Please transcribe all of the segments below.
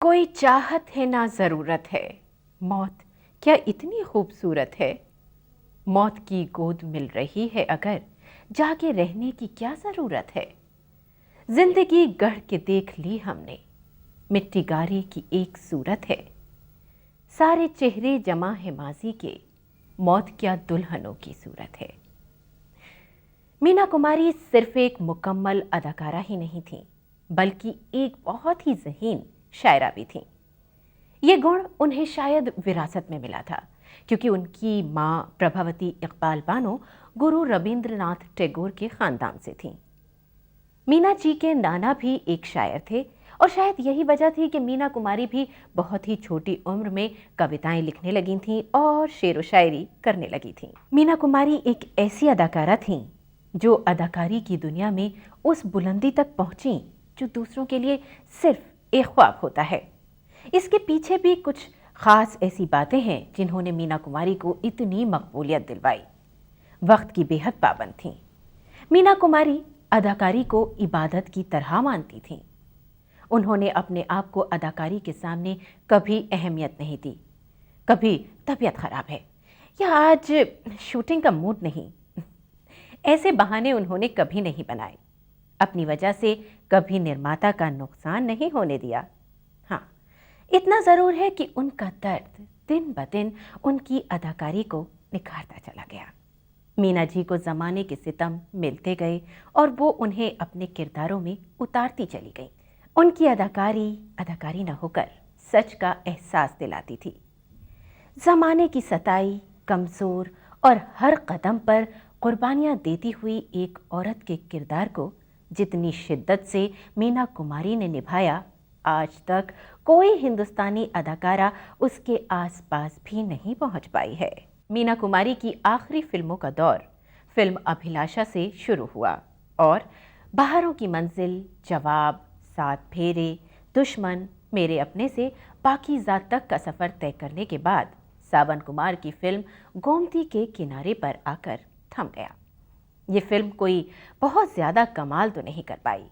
कोई चाहत है ना ज़रूरत है, मौत क्या इतनी खूबसूरत है। मौत की गोद मिल रही है अगर, जाके रहने की क्या ज़रूरत है। जिंदगी गढ़ के देख ली हमने, मिट्टी गारे की एक सूरत है। सारे चेहरे जमा है माजी के, मौत क्या दुल्हनों की सूरत है। मीना कुमारी सिर्फ एक मुकम्मल अदाकारा ही नहीं थी, बल्कि एक बहुत ही ज़हीन शायरा भी थी। ये गुण उन्हें शायद विरासत में मिला था, क्योंकि उनकी माँ प्रभावती इकबाल बानो गुरु रविंद्रनाथ टैगोर के ख़ानदान से थीं। मीना जी के नाना भी एक शायर थे, और शायद यही वजह थी कि मीना कुमारी भी बहुत ही छोटी उम्र में कविताएं लिखने लगी थीं और शेर व शायरी करने लगी थीं। मीना कुमारी एक ऐसी अदाकारा थीं जो अदाकारी की दुनिया में उस बुलंदी तक पहुंची जो दूसरों के लिए सिर्फ एक ख्वाब होता है। इसके पीछे भी कुछ खास ऐसी बातें हैं जिन्होंने मीना कुमारी को इतनी मकबूलियत दिलवाई। वक्त की बेहद पाबंद थीं। मीना कुमारी अदाकारी को इबादत की तरह मानती थीं। उन्होंने अपने आप को अदाकारी के सामने कभी अहमियत नहीं दी। कभी तबीयत खराब है या आज शूटिंग का मूड नहीं, ऐसे बहाने उन्होंने कभी नहीं बनाए। अपनी वजह से कभी निर्माता का नुकसान नहीं होने दिया। हाँ, इतना ज़रूर है कि उनका दर्द दिन ब दिन उनकी अदाकारी को निखारता चला गया। मीना जी को ज़माने के सितम मिलते गए और वो उन्हें अपने किरदारों में उतारती चली गई। उनकी अदाकारी न होकर सच का एहसास दिलाती थी। ज़माने की सताई, कमज़ोर और हर कदम पर कुर्बानियाँ देती हुई एक औरत के किरदार को जितनी शिद्दत से मीना कुमारी ने निभाया, आज तक कोई हिंदुस्तानी अदाकारा उसके आसपास भी नहीं पहुंच पाई है। मीना कुमारी की आखिरी फिल्मों का दौर फिल्म अभिलाषा से शुरू हुआ और बहारों की मंजिल, जवाब, सात फेरे, दुश्मन, मेरे अपने से पाकीज़ा तक का सफ़र तय करने के बाद सावन कुमार की फिल्म गोमती के किनारे पर आकर थम गया। ये फिल्म कोई बहुत ज़्यादा कमाल तो नहीं कर पाई,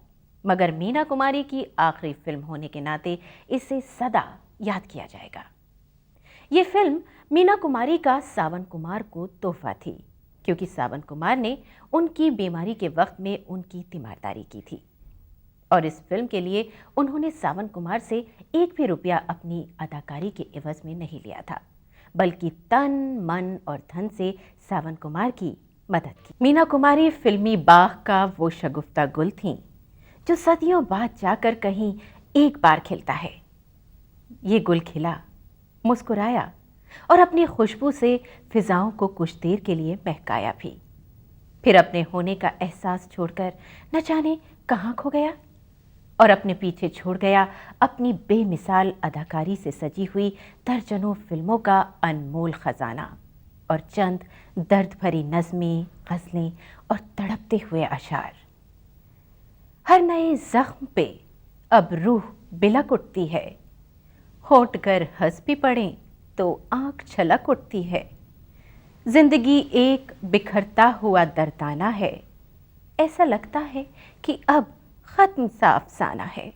मगर मीना कुमारी की आखिरी फिल्म होने के नाते इसे सदा याद किया जाएगा। ये फिल्म मीना कुमारी का सावन कुमार को तोहफा थी, क्योंकि सावन कुमार ने उनकी बीमारी के वक्त में उनकी तीमारदारी की थी और इस फिल्म के लिए उन्होंने सावन कुमार से एक भी रुपया अपनी अदाकारी के एवज में नहीं लिया था, बल्कि तन, मन और धन से सावन कुमार की मदद की। मीना कुमारी फिल्मी बाग का वो शगुफ्ता गुल थीं जो सदियों बाद जाकर कहीं एक बार खिलता है। ये गुल खिला, मुस्कुराया और अपनी खुशबू से फिजाओं को कुछ देर के लिए महकाया भी, फिर अपने होने का एहसास छोड़कर न जाने कहाँ खो गया और अपने पीछे छोड़ गया अपनी बेमिसाल अदाकारी से सजी हुई दर्जनों फिल्मों का अनमोल खजाना और चंद दर्द भरी नज़में, गज़लें और तड़पते हुए अशार। हर नए जख्म पे अब रूह बिलक उठती है, होंठ कर हंस भी पड़े तो आंख छलक उठती है। जिंदगी एक बिखरता हुआ दर्दाना है, ऐसा लगता है कि अब खत्म सा अफसाना है।